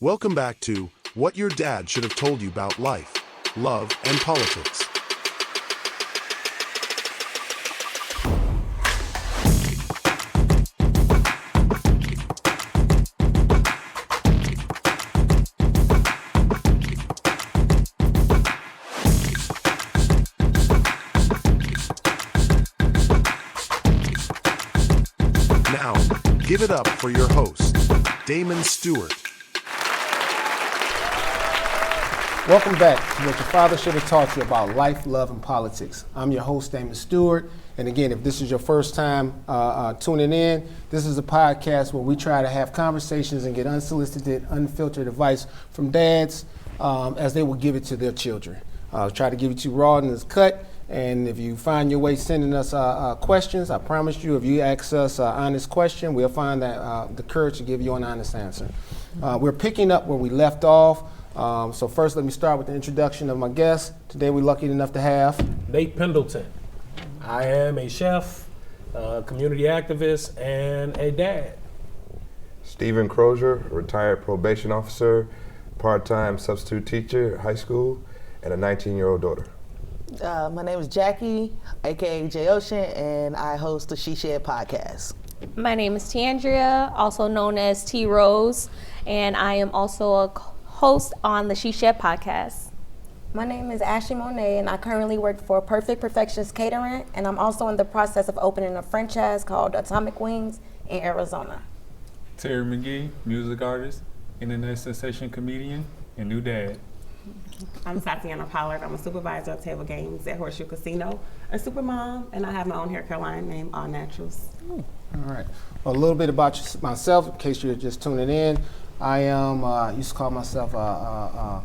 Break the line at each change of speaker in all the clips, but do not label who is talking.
Welcome back to What Your Dad Should Have Told You About Life, Love, and Politics. Now, give it up for your host, Damon Stewart.
Welcome back to What Your Father Should Have Taught You About Life, Love, and Politics. I'm your host, Damon Stewart. And again, if this is your first time tuning in, this is a podcast where we try to have conversations and get unsolicited, unfiltered advice from dads as they will give it to their children. Try to give it to you raw and it's cut. And if you find your way sending us questions, I promise you, if you ask us an honest question, we'll find that the courage to give you an honest answer. We're picking up where we left off. So first, let me start with the introduction of my guest. Today, we're lucky enough to have
Nate Pendleton. I am a chef, community activist, and a dad.
Stephen Crozier, retired probation officer, part-time substitute teacher at high school, and a 19-year-old daughter.
My name is Jackie, aka J Ocean, and I host the She Shed podcast.
My name is Tiandria, also known as T Rose, and I am also a host on the She Shed podcast.
My name is Ashley Monet, and I currently work for Perfect Perfections Catering, and I'm also in the process of opening a franchise called Atomic Wings in Arizona.
Terry McGee, music artist, internet sensation comedian, and new dad.
I'm Tatiana Pollard. I'm a supervisor of table games at Horseshoe Casino, a super mom, and I have my own hair care line named All Naturals.
All right. Well, a little bit about myself, in case you're just tuning in. I am, used to call myself an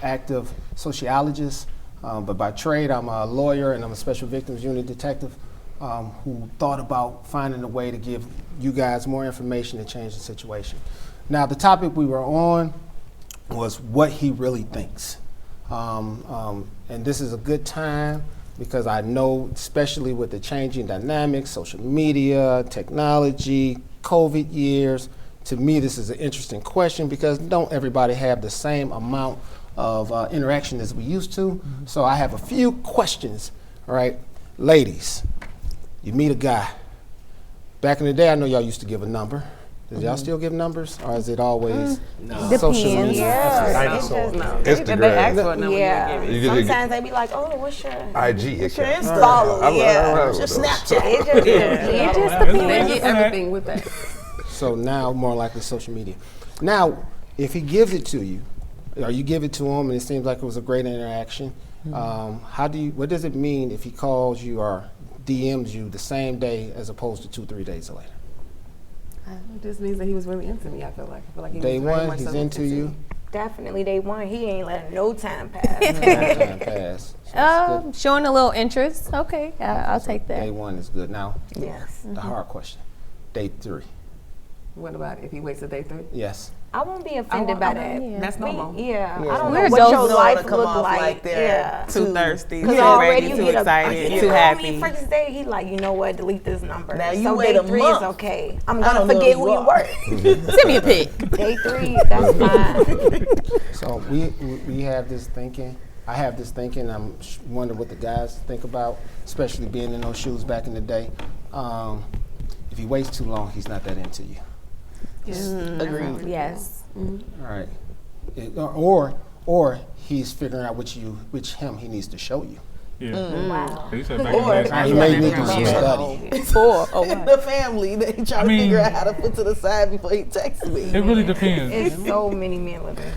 active sociologist, but by trade, I'm a lawyer and I'm a special victims unit detective who thought about finding a way to give you guys more information to change the situation. Now, the topic we were on was what he really thinks. And this is a good time because I know, especially with the changing dynamics, social media, technology, COVID years, to me this is an interesting question because don't everybody have the same amount of interaction as we used to? Mm-hmm. So I have a few questions, all right? Ladies, you meet a guy. Back in the day, I know y'all used to give a number. Did y'all still give numbers, or is it always social media?
Yeah.
Instagram.
They ask for a number,
Yeah.
you give it.
Sometimes they be like, "Oh, what's your
IG
what's your
account.
Insta
Follow,
yeah,
just Snapchat.
It just
They
depends."
get everything with that.
So now more likely social media. Now, if he gives it to you, or you give it to him and it seems like it was a great interaction, what does it mean if he calls you or DMs you the same day as opposed to 2-3 days later?
It just means that he was really into me, I feel like he
Day
was very
one,
much
he's
so
into you.
Definitely day one. He ain't letting no time pass.
Time pass. So it's good.
Showing a little interest. Okay, I'll take
Day
that.
one is good. Now,
Yes.
the hard question. Day 3.
What about if he waits till day 3?
Yes.
I won't be offended by that.
Yeah.
That's normal.
Yeah. I
Yeah.
don't
We're
know what
adults.
your
You don't
life
wanna come
look
off
like.
they're
Yeah.
Too thirsty,
Because
too
already
ready,
you
too
get
excited,
he
too
called
happy.
me first day, he like, you know what, delete this number.
Now you
so
wait
day
a
3
month.
is okay. I'm
I
gonna
don't know
forget
who
who
you
you were.
Send me a pic.
Day 3, that's fine.
So we have this thinking. I have this thinking. I'm wondering what the guys think about, especially being in those shoes back in the day. If he waits too long, he's not that into you.
Agreed.
Yes.
All right. Or he's figuring out which him he needs to show you.
Yeah.
Wow.
He said back in the day,
He may need to do some study.
In the family, they try to figure out how to put to the side before he texts me.
it really depends.
It's so many men living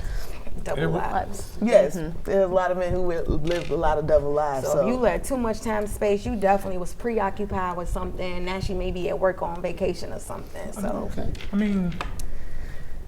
double lives.
Yes, there's a lot of men who live a lot of double lives.
So if you let too much time space, you definitely was preoccupied with something. Now she may be at work or on vacation or something. So
Okay.
I mean,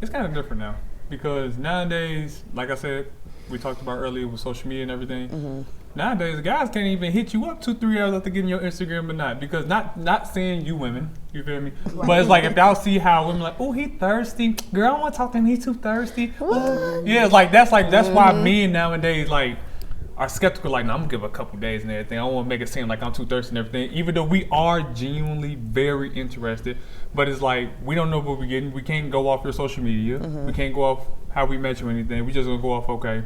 it's kind of different now because nowadays, like I said, we talked about earlier with social media and everything. Nowadays, guys can't even hit you up 2-3 hours after getting your Instagram or not because not saying you women, you feel me? Right. But it's like if y'all see how women like, oh, he thirsty, girl, I don't want to talk to him, he's too thirsty. Yeah, it's like that's why men nowadays like are skeptical, like, no, I'm gonna give it a couple days and everything. I don't want to make it seem like I'm too thirsty and everything, even though we are genuinely very interested. But it's like, we don't know what we're getting. We can't go off your social media. We can't go off how we met you or anything. We just gonna go off, okay,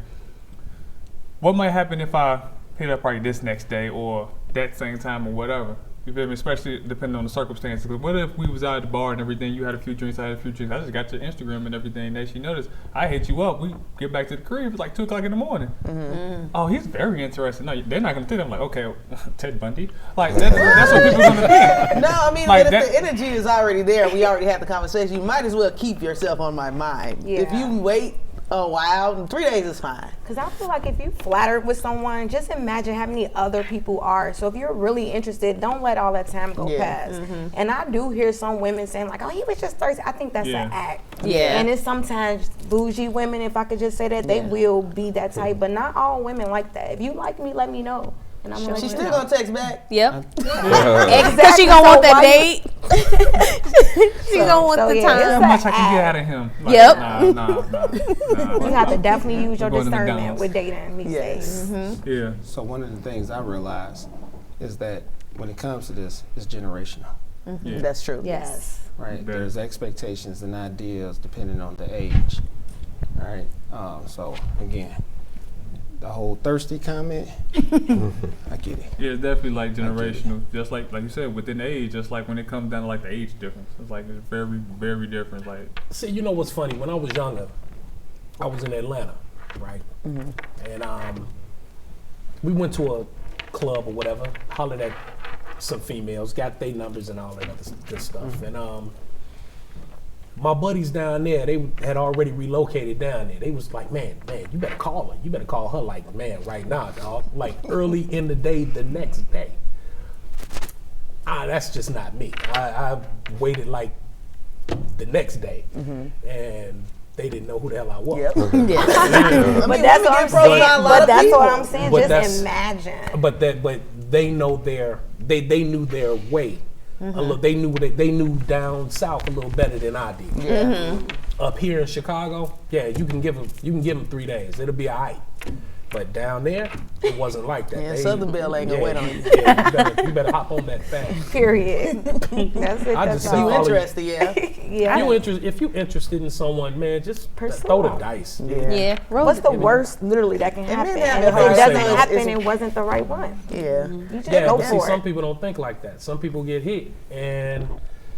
what might happen if I hit up party this next day or that same time or whatever? You feel me? Especially depending on the circumstances. Because what if we was out at the bar and everything, you had a few drinks, I had a few drinks, I just got your Instagram and everything, and she noticed, I hit you up, we get back to the crib, it's like 2 o'clock in the morning. Oh, he's very interested. No, they're not going to think, I'm like, okay, Ted Bundy. Like, that's what people are going to think.
No, I mean,
Like
if
that-
the energy is already there, we already had the conversation, you might as well keep yourself on my mind.
Yeah.
If you wait a while, 3 days is fine.
Because I feel like if you flattered with someone, just imagine how many other people are. So if you're really interested, don't let all that time go past. And I do hear some women saying like, oh, he was just thirsty. I think that's an act.
Yeah.
And it's sometimes bougie women, if I could just say that, they will be that type. But not all women like that. If you like me, let me know. And I'm
She's still gonna text back.
Yep.
Exactly.
Because she gonna want
So
that
why
date. She gonna want the
yeah,
time.
How much I can get out of him? Like,
Yep.
Nah.
You have to definitely use your
Go to
discernment
McDonald's.
with dating these days.
Yeah.
So one of the things I realized is that when it comes to this, it's generational,
Yeah.
That's true.
Yes.
right?
Bet.
There's expectations and ideas depending on the age, all right? So again, the whole thirsty comment, I get it.
Yeah, it's definitely like generational. Just like you said, within age, just like when it comes down to like the age difference. It's like it's very, very different. Like
See, you know what's funny? When I was younger, I was in Atlanta, right? And we went to a club or whatever, hollered at some females, got their numbers and all that other good stuff. And my buddies down there, they had already relocated down there. They was like, man, you better call her. You better call her like, man, right now, dog. Like early in the day, the next day. That's just not me. I waited like the next day, and they didn't know who the hell I was.
Yep.
But that's what I'm saying. But that's what I'm saying.
But
Just
that's-
imagine.
But they know they knew their way. They knew down south a little better than I did.
Yeah.
Up here in Chicago, yeah, you can give them 3 days. It'll be all right. But down there, it wasn't like that.
Yeah, Southern Belle ain't gonna wait on you.
Yeah, you better hop on that fast.
Period. That's it.
I
That's
just see
all.
You interested, yeah.
Yeah.
If you interested in someone, man, just
Pursue
throw the
them.
dice.
Yeah.
What's the worst literally that can happen?
men have
And
it
if
hard
it
to
doesn't
say no.
happen,
It's-
it wasn't the right one.
Yeah.
You just
Yeah,
go
but see,
for
some
it.
people don't think like that. Some people get hit, and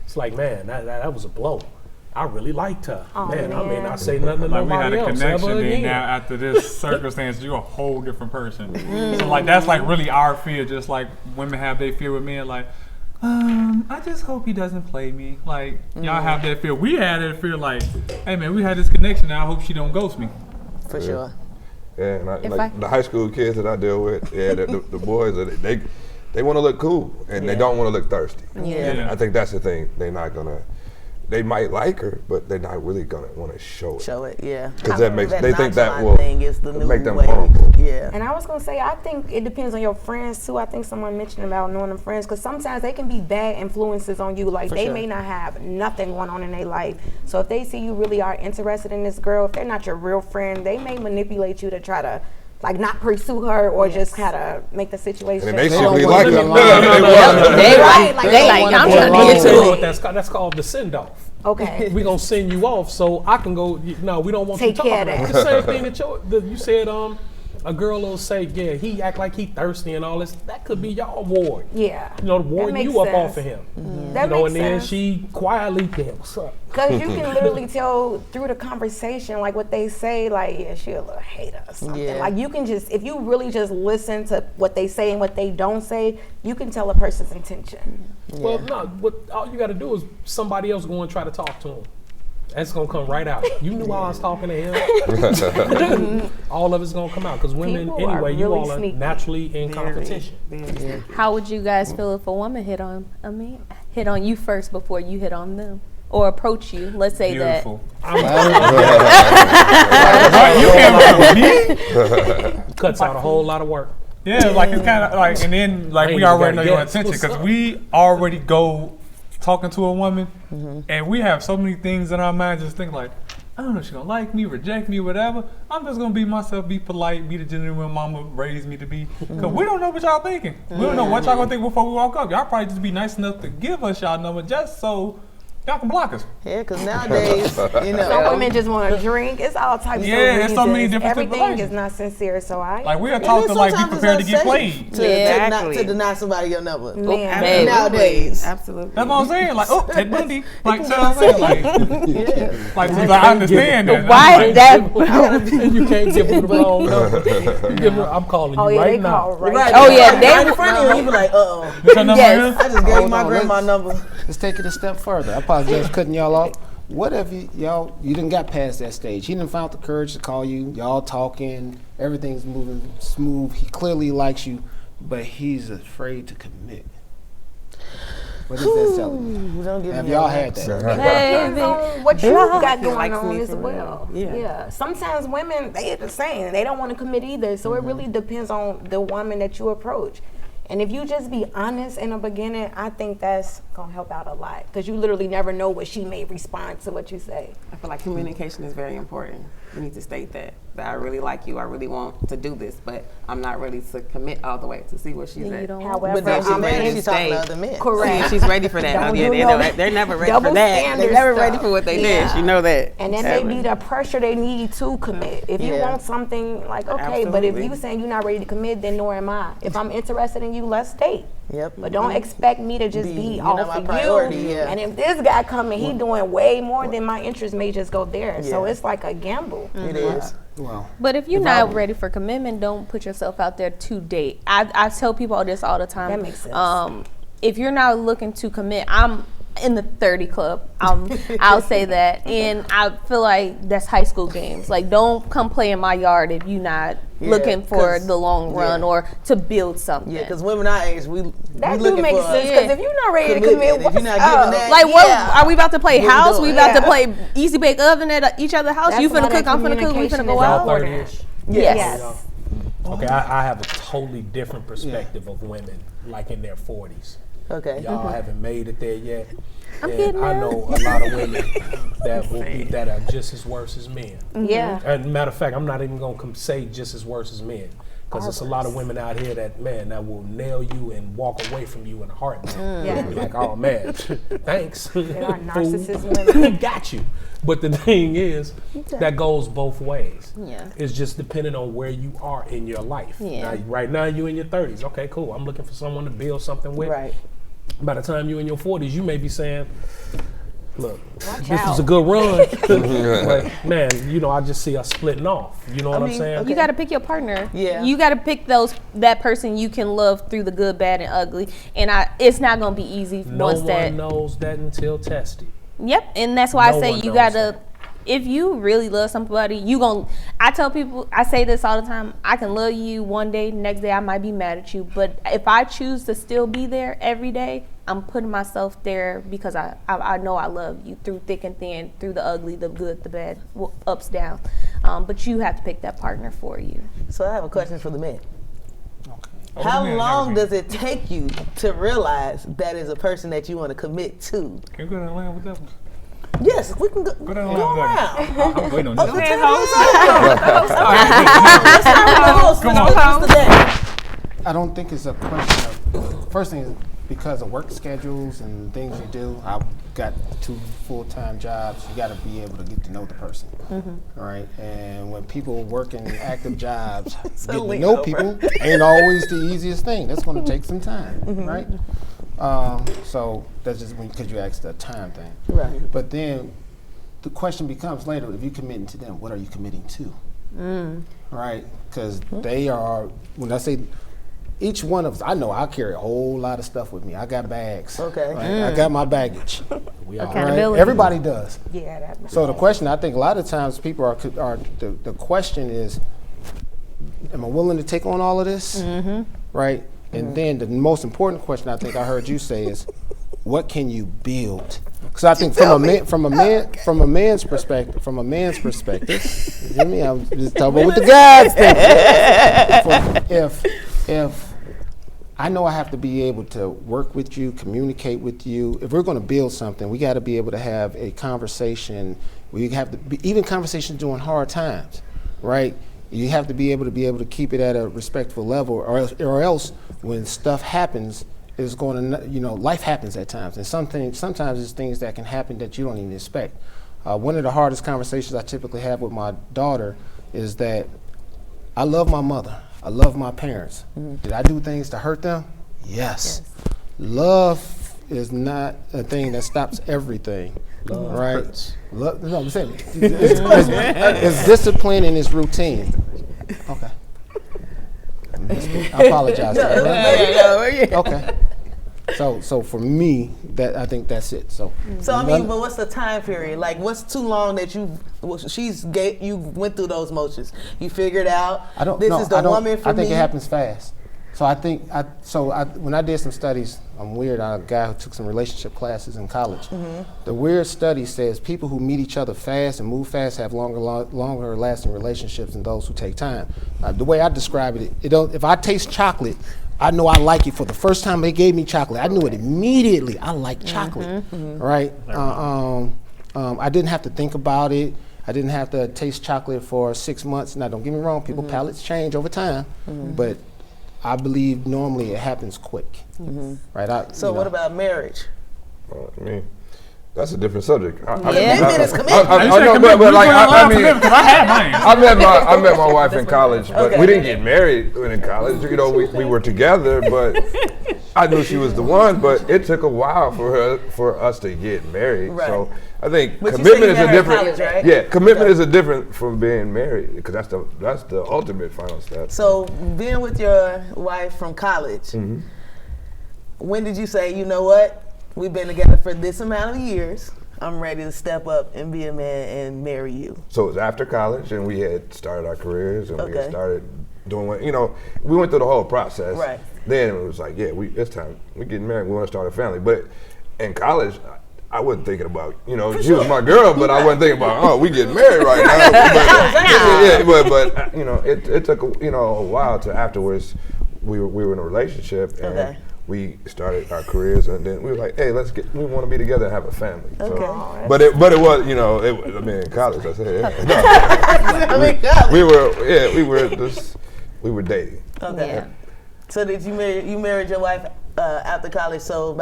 it's like, man, that was a blow. I really liked her.
Oh,
man, I may
man.
not say nothing to
we had
nobody
a
else
connection.
ever
Then
again.
now after this circumstance, you're a whole different person. So like that's like really our fear. Just like women have their fear with men. Like, I just hope he doesn't play me. Like y'all have that fear. We had that fear. Like, hey man, we had this connection. Now I hope she don't ghost me.
For sure.
Yeah, and
If
like the high school kids that I deal with, yeah, the boys, they want to look cool and they don't want to look thirsty.
Yeah.
Yeah.
I think that's the thing. They might like her, but they're not really gonna want to show it.
Show it, yeah.
Because they think that
nonchalant
will
thing is the new
make them
way.
vulnerable.
Yeah.
And I was gonna say, I think it depends on your friends too. I think someone mentioned about knowing them friends, because sometimes they can be bad influences on you. Like
For
they
sure.
may not have nothing going on in their life. So if they see you really are interested in this girl, if they're not your real friend, they may manipulate you to try to like not pursue her or just kind of make the situation.
And they
don't
secretly
wanna
like
be
her.
alone.
They
right, like
they like, I'm trying to
I'll
get
tell you
to
what
it.
that's called the send off.
Okay.
We're gonna send you off so I can go. No, we don't want
Take
you
care
talking.
of
The same thing that you said. A girl will say, yeah, he act like he thirsty and all this. That could be y'all ward.
Yeah.
You know, warding
makes
you up
sense.
off of him.
That
You know,
makes
and then
sense.
she quietly, yeah, what's up?
Because you can literally tell through the conversation, like what they say, like, yeah, she a little hater or something.
Yeah.
Like you can just, if you really just listen to what they say and what they don't say, you can tell a person's intention.
Well, no, what all you got to do is somebody else go and try to talk to him. That's gonna come right out. You knew I was talking to him. All of it's gonna come out because women,
People are
anyway, you
really
all are
sneaky.
naturally in competition.
How would you guys feel if a woman hit on you first before you hit on them, or approach you? Let's say
Beautiful.
You
can't
cuts out a whole lot of work.
Yeah, like it's kind of like, and then like
I ain't
we
even
already know
gotta
your
guess.
intention
What's
because
up?
we already go talking to a woman, and we have so many things in our mind just think like, I don't know if she's gonna like me, reject me, whatever. I'm just gonna be myself, be polite, be the genuine mama raised me to be. Cause we don't know what y'all thinking. We don't know what y'all gonna think before we walk up. Y'all probably just be nice enough to give us y'all number just so y'all can block us.
Yeah, because nowadays, you know.
Some women just want to drink. It's all types of reasons.
Yeah, there's so many different
Everything
stipulations.
is not sincere, so I.
Like we are taught to like be prepared to get played.
To deny somebody your number.
Man.
Nowadays.
Absolutely.
That's what I'm saying. Like, oh, Ted Bundy. Like, so I'm saying, like, I understand that.
Why is that?
You can't give them the wrong number. I'm calling you
yeah,
right
they
now.
call right.
Right.
Oh, yeah,
Right
they-
in front of you, you be like, uh-oh.
What's your number
Yes.
here?
I just gave
Hold
my
on,
grandma number.
Let's take it a step further. I apologize for cutting y'all off. What if you didn't got past that stage? He didn't found the courage to call you. Y'all talking, everything's moving smooth. He clearly likes you, but he's afraid to commit. What is that telling you?
Don't give
Have
me
y'all
all
had
that.
that?
Depends on what you got going
likes
on
me
as
for
well.
real. Yeah.
Sometimes women, they the same. They don't want to commit either. So it really depends on the woman that you approach. And if you just be honest in the beginning, I think that's gonna help out a lot. Because you literally never know what she may respond to what you say.
I feel like communication is very important. You need to state that I really like you. I really want to do this, but I'm not ready to commit all the way to see where she's
Then you
at.
don't-
However,
But then she's
I'm ready
ready.
to
She's talking
stay.
to other men.
Correct.
She's ready for that.
Don't
Oh, yeah,
do
they're never ready
double
for that.
standard
They're never
stuff.
ready for what they
Yeah.
did. You know that.
And that may be the pressure they need to commit. If you
Yeah.
want something, like, okay, but if
Absolutely.
you saying you're not ready to commit, then nor am I. If I'm interested in you, let's date.
Yep.
But don't expect me to just
Be,
be
you know,
off
my
of
priority,
you.
yeah.
And if this guy coming, he doing way more than my interest may just go there. So
Yeah.
it's like a gamble.
It is.
Well,
But if you're not ready for commitment, don't put yourself out there to date. I tell people this all the time.
That makes sense.
If you're not looking to commit, I'm in the 30 club. I'll say that. And I feel like that's high school games. Like, don't come play in my yard if you're not
Yeah,
looking for
'cause-
the long run
yeah.
or to build something.
Yeah, because women our age, we
That do
looking
make
for
sense. Because if you're not ready to
commitment.
commit,
If
what's
you're not
up?
giving that,
Like, what
yeah.
are we about to play
What we
house?
doing?
We about to
Yeah.
play easy bake oven at each other's house?
That's
You
why
finna
that
cook, I'm finna cook, we finna
communication
go
is
out?
Y'all
important.
30-ish?
Yes.
Okay, I have a totally different perspective of women, like in their 40s.
Okay.
Y'all haven't made it there yet.
I'm
And
getting
I
there.
know a lot of women that are just as worse as men.
Yeah.
And matter of fact, I'm not even gonna say just as worse as men, because there's a lot of women out here that will nail you and walk away from you in a heartbeat.
Yeah.
Like, oh man, thanks.
There are
Fool.
narcissist women.
Got you. But the thing is, that goes both ways.
Yeah.
It's just depending on where you are in your life.
Yeah.
Now, right now, you in your 30s. Okay, cool. I'm looking for someone to build something with.
Right.
By the time you're in your 40s, you may be saying, look, this
out.
was a good run. But man, I just see us splitting off. You know what I'm
mean,
saying?
You got to pick your partner.
Yeah.
You got to pick that person you can love through the good, bad, and ugly. And it's not gonna be easy
No
once
one
that.
knows that until tested.
Yep. And that's why
No
I say
one
you
knows
gotta.
that.
If you really love somebody, I tell people, I say this all the time. I can love you one day, next day I might be mad at you. But if I choose to still be there every day, I'm putting myself there because I know I love you through thick and thin, through the ugly, the good, the bad, ups, down. But you have to pick that partner for you.
So I have a question for the men.
Oh,
How
the men,
long
never
does it take you to realize that is a person that you want to commit to?
Can we go down the line with that one?
Yes, we can go
Go down the line with
around.
that one. I'm waiting on
Oh,
this.
Come on.
I don't think it's a question of, first thing is because of work schedules and things you do. I've got 2 full-time jobs. You got to be able to get to know the person, right? And when people work in active jobs, getting to know people ain't always the easiest thing. That's going to take some time, right? So that's just because you asked the time thing.
Right.
But then the question becomes later, if you're committing to them, what are you committing to? Right? Because they are, when I say each one of us, I know I carry a whole lot of stuff with me. I got bags.
Okay.
Right? I got my baggage.
We all
Right?
Accountability.
Everybody does.
Yeah, that
So the question, I think a lot of times people are the question is, am I willing to take on all of this? Right? And then the most important question I think I heard you say is, what can you build? Because I think from a man's perspective, you hear me? I'm just talking about what the guys think. If I know I have to be able to work with you, communicate with you. If we're going to build something, we got to be able to have a conversation We have to be, even conversations during hard times, right? You have to be able to keep it at a respectful level, or else when stuff happens, it's going to, life happens at times, and sometimes it's things that can happen that you don't even expect. One of the hardest conversations I typically have with my daughter is that I love my mother, I love my parents. Did I do things to hurt them? Yes. Love is not a thing that stops everything.
Love
right?
hurts.
No, I'm saying it's discipline and it's routine. Okay. I apologize. Okay. So for me, that I think that's it. So
I mean, but what's the time period? Like, what's too long that you went through those motions? You figured out this is the woman for me.
I think it happens fast. So when I did some studies, I'm weird. I'm a guy who took some relationship classes in college. The weird study says people who meet each other fast and move fast have longer lasting relationships than those who take time. The way I describe it, if I taste chocolate, I know I like it for the first time they gave me chocolate. I knew it immediately. I like chocolate, right? I didn't have to think about it. I didn't have to taste chocolate for 6 months. Now, don't get me wrong, people's palates change over time, but I believe normally it happens quick, right?
So what about marriage?
I mean, that's a different subject. I met my wife in college, but we didn't get married in college. We were together, but I knew she was the one. But it took a while for us to get married. Right. So I think commitment is a different. College, right? Yeah, commitment is a different from being married, because that's the ultimate final step.
So being with your wife from college, when did you say, you know what? We've been together for this amount of years. I'm ready to step up and be a man and marry you.
So it was after college, and we had started our careers, and we had started doing what, we went through the whole process. Right. Then it was like, it's time. We're getting married. We want to start a family. But in college, I wasn't thinking about, she was my girl, but I wasn't thinking about, we getting married right now. It took a while to afterwards. We were in a relationship, and we started our careers, and then we were like, hey, we want to be together and have a family. Okay. So, but it was, in college, I said, we were dating. Okay.
Yeah. So did you married your wife after college? So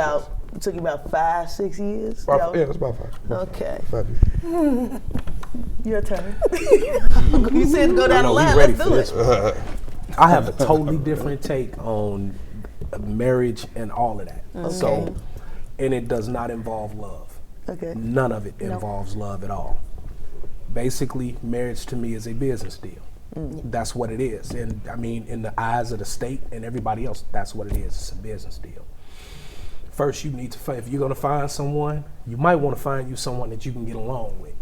it took you about 5-6 years?
Yeah, it was about 5.
Okay.
5 years.
Your turn. You said go down the line. Let's do it.
I have a totally different take on marriage and all of that. Okay. So, and it does not involve love. Okay. None of it involves love at all. Basically, marriage to me is a business deal. That's what it is. And I mean, in the eyes of the state and everybody else, that's what it is. It's a business deal. First, you need to if you're going to find someone, you might want to find you someone that you can get along with.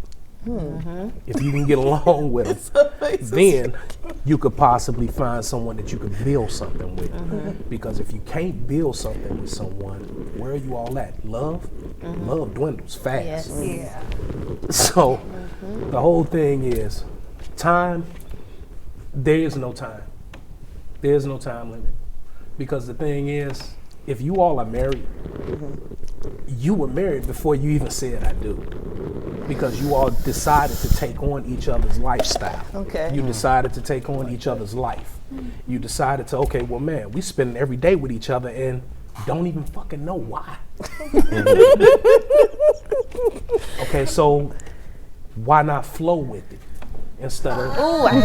If you can get along with them, then you could possibly find someone that you could build something with. Because if you can't build something with someone, where are you all at? Love? Love dwindles fast. Yes. Yeah. So the whole thing is time. There is no time. There is no time limit. Because the thing is, if you all are married, you were married before you even said I do. Because you all decided to take on each other's lifestyle. Okay. You decided to take on each other's life. You decided to, we spend every day with each other and don't even fucking know why. Okay, so why not flow with it instead of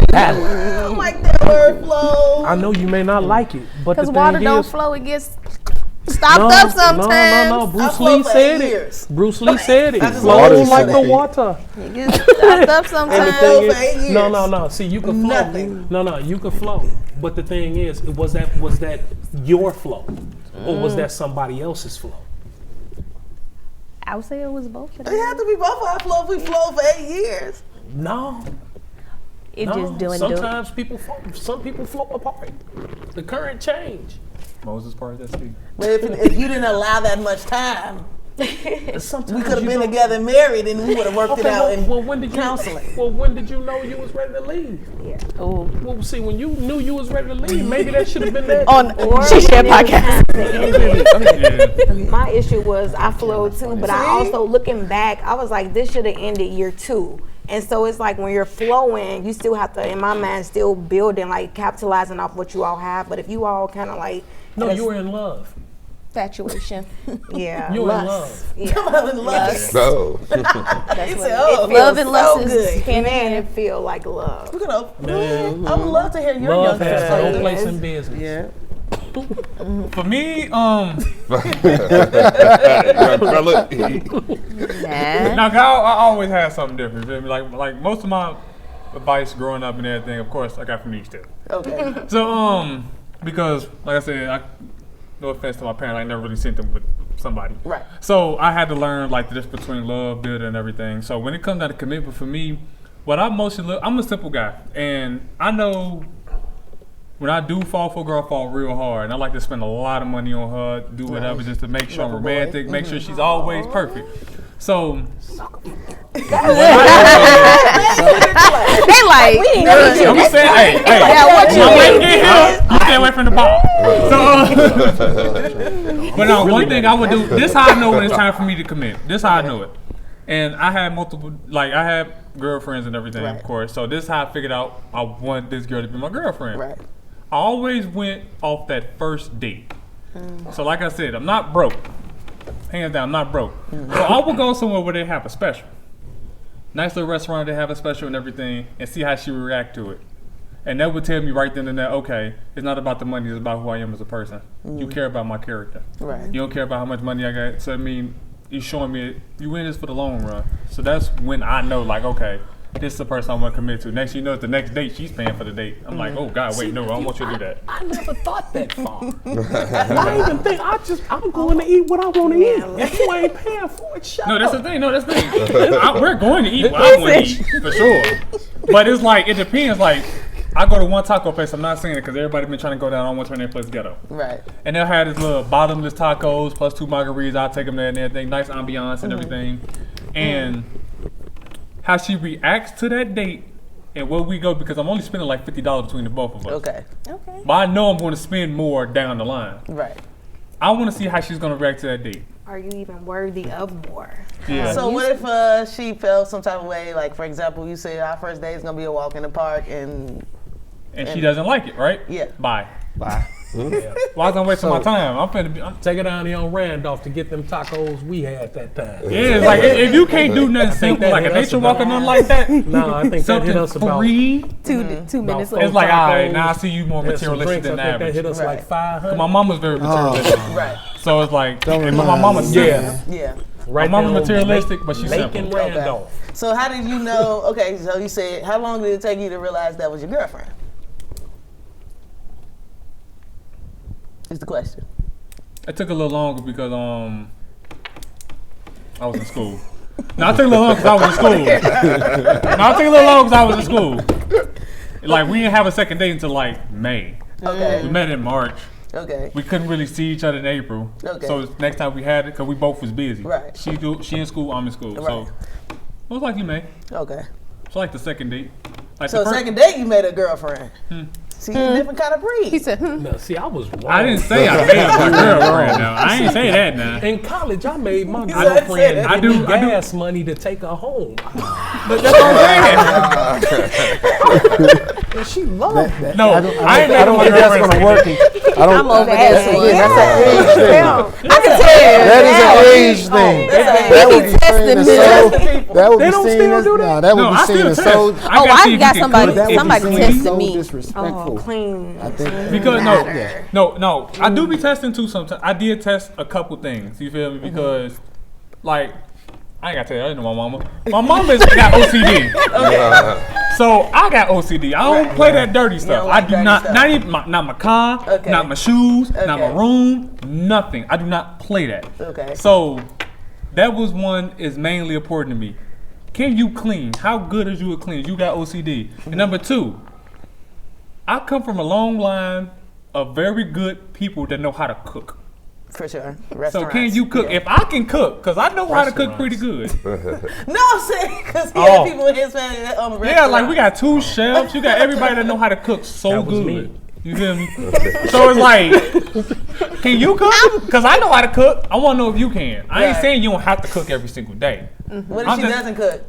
battle?
I don't like that word, flow.
I know you may not like it, but the thing is,
water don't flow, it gets stopped up sometimes.
No. Bruce Lee said it. Bruce Lee said it. Flow like the water.
It gets stopped up sometimes.
No. See, you can flow. Nothing. No, you can flow. But the thing is, was that your flow, or was that somebody else's flow?
I would say it was both of them.
It had to be both of our flow if we flowed for 8 years.
No. Sometimes some people flow apart. The current change.
Moses part of that speak.
But if you didn't allow that much time,
Sometimes
We could have
you
been
don't-
together, married, and we would have worked it out in
when did you
counseling.
Well, when did you know you was ready to leave?
Oh.
Well, see, when you knew you was ready to leave, maybe that should have been there.
On
Or
She Share
when it
podcast.
Yeah.
My issue was I flowed too, but I also looking back, I was like, this should have ended year 2. And so it's like when you're flowing, you still have to, in my mind, still building, like capitalizing off what you all have. But if you all kind of like,
No, you were in love.
Infatuation.
yeah,
You were in
lust.
love.
Yeah.
Come on, lust.
No.
That's
He
what
said,
it
"Oh,
is. Love and
Feels
lust
so
is
good.
hand in
Man,
hand.
it feel like love.
We're gonna.
Man.
I would love to hear your
Love
young
has
story.
no place
Yes.
in business.
Yeah.
For me,
Young fella.
Nah.
now, I always had something different. You feel me? Like most of my advice growing up and everything, of course, I got from these two.
Okay.
So, because like I said, no offense to my parents, I never really seen them with somebody.
Right.
So I had to learn like the difference between love, building, and everything. So when it comes down to commitment, for me, what I mostly look, I'm a simple guy, and I know when I do fall for a girl, I fall real hard, and I like to spend a lot of money on her, do whatever, just to make sure I'm romantic, make sure she's always perfect. So
They like,
I'm just saying, hey,
Yeah, what you
I'm
mean?
waiting to get here. You stay away from the ball. So, but no, one thing I would do. This how I know when it's time for me to commit. This how I know it. And I had multiple, like I had girlfriends and everything,
Right.
of course. So this how I figured out I want this girl to be my girlfriend.
Right.
I always went off that first date. So like I said, I'm not broke. Hands down, I'm not broke. So I would go somewhere where they have a special. Nice little restaurant, they have a special and everything, and see how she would react to it. And that would tell me right then and there, okay, it's not about the money, it's about who I am as a person. You care about my character.
Right.
You don't care about how much money I got. So I mean, you're showing me you in this for the long run. So that's when I know, like, okay, this is the person I want to commit to. Next, you know, the next date she's paying for the date. I'm like, oh God, wait, no, I don't want you to do that.
I never thought that far. I even think I'm going to eat what I want to eat. If you ain't paying for it, shut
No, that's
up.
the thing. No, that's the thing. We're going to eat what I want to eat for sure. But it's like it depends. Like I go to one taco place. I'm not saying it because everybody been trying to go down. I don't want to turn their place ghetto.
Right.
And they'll have this little bottomless tacos plus 2 margaritas. I'll take them there and everything. Nice ambiance and everything. And how she reacts to that date and where we go, because I'm only spending like $50 between the both of us.
Okay.
okay.
But I know I'm going to spend more down the line.
Right.
I want to see how she's going to react to that date.
Are you even worthy of more?
Yeah.
So what if she felt some type of way? Like for example, you say our first date is gonna be a walk in the park, and
She doesn't like it, right?
Yeah.
Bye.
Bye.
Why is I wasting my time? I'm finna be.
Take her down here on Randolph to get them tacos we had that time.
Yeah, it's like if you can't do nothing simple
that
like a
hit us
nature walk or
about-
nothing like that,
No, I think that hit
something
us about
free.
2 minutes
four.
later.
It's like, all right,
tacos
now I see you more
and some
materialistic
drinks.
than
I think that
average.
hit us like
Right.
500.
My mama's very materialistic,
right.
so it's like
Don't
and my
remind
mama's
me.
yeah.
Yeah.
Right
My mama's
there on
materialistic, but she's
Macon
simple.
Randolph.
So how did you know? Okay, so you said how long did it take you to realize that was your girlfriend? Is the question.
It took a little longer because I was in school. No, I took a little longer because I was in school. No, I took a little longer because I was in school. Like we didn't have a second date until like May.
Okay.
We met in March.
Okay.
We couldn't really see each other in April.
Okay.
So next time we had it, because we both was busy.
Right.
She in school, I'm in school.
Right.
So it was like you May.
Okay.
It's like the second date. Like
So
the first,
second date you made a girlfriend. See, you're a different kind of breed.
He said,
No, see, I was wrong.
I didn't say I made my girlfriend now. I ain't say that now.
In college, I made my
said
girlfriend
it.
I do-
gas money to take her home.
But that's what I'm saying.
And she loved that.
No, I ain't
I don't
made
think
my
that's
girlfriend
gonna
say
work. I don't.
I'm over this one.
That's an age thing.
I can tell.
That is an age thing. That would be seen as so. That would
They
be
don't
seen
still
as
do that?
no. That
No,
would
I
be seen
still
as
test.
so.
Oh,
gotta
I
see if
got
you can
somebody.
cook.
That would
Somebody
be seen
tested
as so
me.
disrespectful.
Clean.
I think.
Because
Matter.
no, I do be testing too sometimes. I did test a couple things, you feel me? Because, like, I ain't gotta tell you, I know my mama. My mama got OCD. So I got OCD. I don't play that dirty stuff.
like
I do
dirty
not,
stuff.
not even not my car,
Okay.
not my shoes, not my
Okay.
room, nothing. I do not play that.
Okay.
So that was one is mainly important to me. Can you clean? How good is you at clean? You got OCD. And number 2, I come from a long line of very good people that know how to cook.
For sure.
So
Restaurants.
can you cook? If I can cook, because I know how to cook pretty good.
No, I'm saying because he had people in his family that own a restaurant.
Yeah, like we got 2 chefs. You got everybody that know how to cook so
That was
good.
me.
You feel me? So it's like, can you cook? Because I know how to cook. I want to know if you can. I ain't
Right.
saying you don't have to cook every single day.
What if
I'm
she
just-
doesn't cook?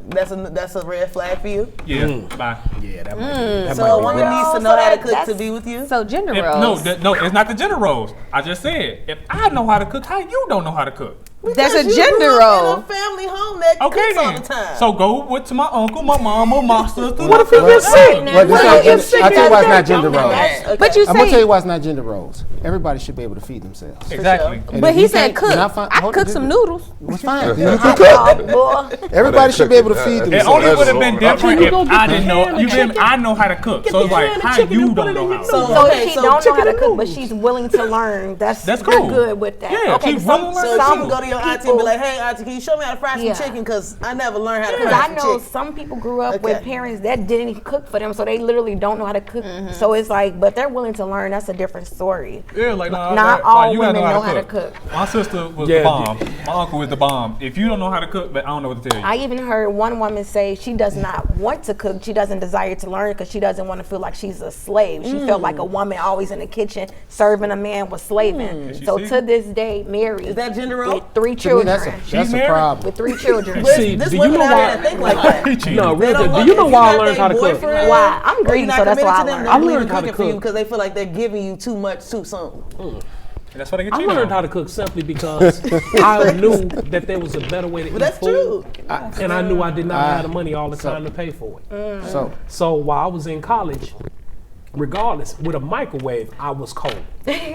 That's a red flag for you.
Yeah, bye.
Yeah, that might be. That
So
might
a
be
woman
rough.
needs to
So
know how to
that-
cook to
that's-
be with you.
So gender
If,
roles.
no, it's not the gender roles. I just said, if I know how to cook, how you don't know how to cook?
That's a
Because you
gender
grew up
role.
in a family home that
Okay
cooks all
then.
the time.
So go with to my uncle, my mama, my sister.
What if he gets sick?
Well,
Well,
I'll tell you why it's not gender
I'm not
roles.
mad.
Okay.
But you
I'm gonna tell
say,
you why it's not gender roles. Everybody should be able to feed themselves.
Exactly.
And
but
if
he
you
said
can't-
cook.
then I find-
I
hold
cook
on,
some
this-
noodles.
It's fine. Then you can cook.
Oh, boy.
Everybody should be able to feed
It
themselves.
only would have been different
you
if
go get
I
the
didn't know.
can of
You feel me?
chicken.
I know how to cook. So
the
it's like,
can of
how
chicken
you
and put
don't
it
know
in
how.
your
So,
So
okay,
she
so
don't know
chicken
how to
and
cook, but
noodles.
she's willing to learn. That's
cool.
You're good with that.
Yeah,
okay,
she's
some,
willing to learn
So
too.
she can go to your auntie and be
people-
like, "Hey, auntie, can you show me how to fry
Yeah.
some chicken? Because I never learned how to
Because
fry
I
some
know
chicken."
some people grew up with
Okay.
parents that didn't cook for them, so they literally don't know how to cook. So it's like, but they're willing to learn. That's a different story.
Yeah, like
Not
like,
all
you gotta
women know how to cook.
My sister was
Yeah,
the bomb. My uncle was the bomb. If you don't know how to cook, but I don't know what to tell you.
I even heard one woman say she does not want to cook. She doesn't desire to learn because she doesn't want to feel like she's a slave. She felt like a woman always in the kitchen serving a man was slaving.
She
So
see?
to this day, married
Is that gender role?
with 3
To me,
children.
that's a
married?
problem.
With 3 children.
See,
This
do you
women
know
out here
why?
that think like that.
He cheated.
No,
They
real
don't
good. Do
want-
you know
if
why I
got
learned
their
how to cook?
boyfriend,
Why? I'm
or
greedy,
you're not
so that's
committed
why
to
I
them,
learned.
they're
I
leaving
learned how to
cooking for you
cook.
because they feel like they're giving you too much too soon.
And that's why they get
I
cheated
learned
on.
how to cook simply because I knew that there was a better way to eat
That's
food.
true.
And I knew I did not have the money all the time to pay for it. So while I was in college, regardless, with a microwave, I was cold.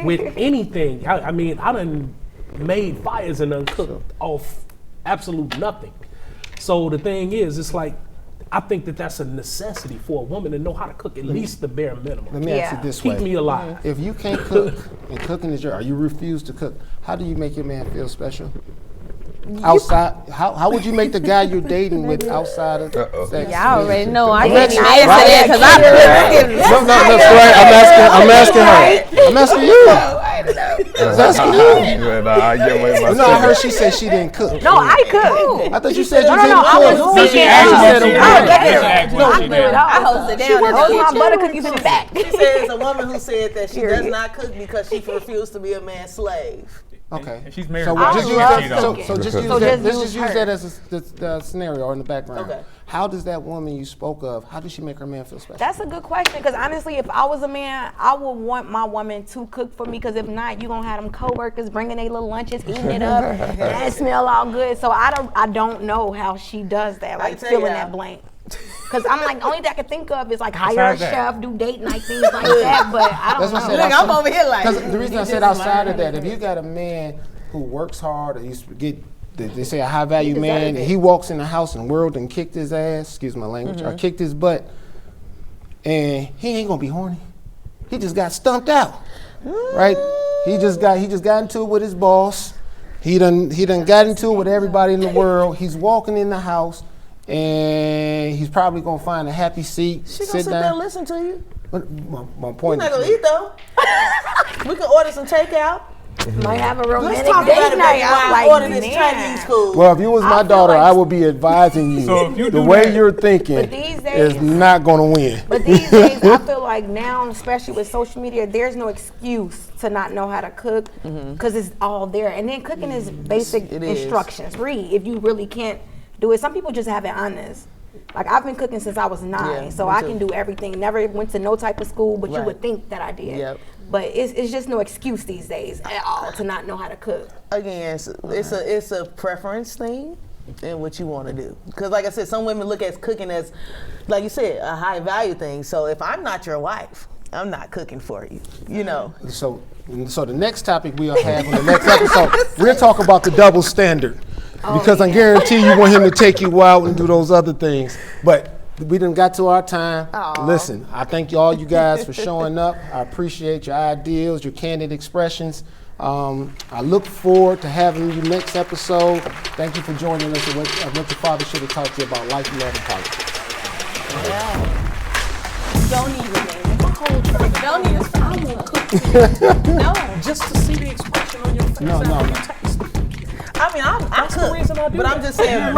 With anything, I mean, I done made fires and done cooked off absolute nothing. So the thing is, it's like, I think that that's a necessity for a woman to know how to cook at least the bare minimum.
Let me ask
Yeah.
it this
Keep
way.
me alive.
If you can't cook and cooking is or you refuse to cook, how do you make your man feel special? Outside, how would you make the guy you're dating with outside of sex?
Y'all already know I
I'm
can't even
asking-
answer that because I'm
No, I'm asking you. I'm asking you.
Nah, I get away with my
No, I heard she said she didn't cook.
No, I cook.
I thought you said you
No,
didn't
I was
cook.
speaking
asked
of.
what
Oh,
she did.
yeah.
She asked what
No,
she
I do
did.
it all.
I hold it down.
Hold my butter cookies in the back.
She said it's a woman who said that she does not cook because she refused to be a man's slave.
Okay.
And she's married.
So
to
just
a
use
man.
that.
Cheat on.
So just use
So
that.
just
Let's
use
just use
her.
that as the scenario or in the background.
Okay.
How does that woman you spoke of? How does she make her man feel special?
That's a good question because honestly, if I was a man, I would want my woman to cook for me because if not, you gonna have them coworkers bringing their little lunches, eating it up, and that smell all good. So I don't know how she does that, like
tell you
filling
how.
that blank. Because I'm like, the only thing I can think of is like hire a
Besides that.
chef, do date night, things like that. But I don't
That's what I
know.
said.
Look, I'm over here like.
Because the reason I
you
said
just
outside of
learned.
that, if you got a man who works hard, or he's get they say a high value
He
man,
deserves
and
it.
he walks in the house and world and kicked his ass, excuse my language, or kicked his butt, and he ain't gonna be horny. He just got stumped out, right? He just got into it with his boss. He done got into it with everybody in the world. He's walking in the house, and he's probably gonna find a happy seat,
She gonna
sit
sit there and
down.
listen to you.
But my
You're
point
not
is,
gonna eat though. We can order some takeout.
Might have a
Let's
romantic
talk about
date
it,
night.
baby.
I'm
Why
like,
order this
man.
Chinese food?
well, if you was my
I feel
daughter,
like-
I would be advising you.
So if you
the
do
way
that-
you're thinking
But these days-
is not going to win.
But these days, I feel like now, especially with social media, there's no excuse to not know how to cook because it's all there. And then cooking is basic
It is.
instructions. Read if you really can't do it. Some people just have it honest. Like I've been cooking since I was 9,
Yeah,
so
me
I
too.
can do everything. Never went to no type of school, but you
Right.
would think that I did.
Yep.
But it's just no excuse these days at all to not know how to cook.
Again, it's a preference thing and what you want to do. Because like I said, some women look at cooking as, like you said, a high value thing. So if I'm not your wife, I'm not cooking for you. You know.
So the next topic we'll have on the next episode, we'll talk about the double standard. Because I guarantee you want him to take you out and do those other things. But we done got to our time. Listen, I thank all you guys for showing up. I appreciate your ideas, your candid expressions. I look forward to having you next episode. Thank you for joining us. What your father should have taught you about life, love, and politics.
Don't even. Don't even. I will cook. No.
Just to see the expression on your
No.
I mean, I
That's the
could,
reason I do
but I'm
that.
just saying.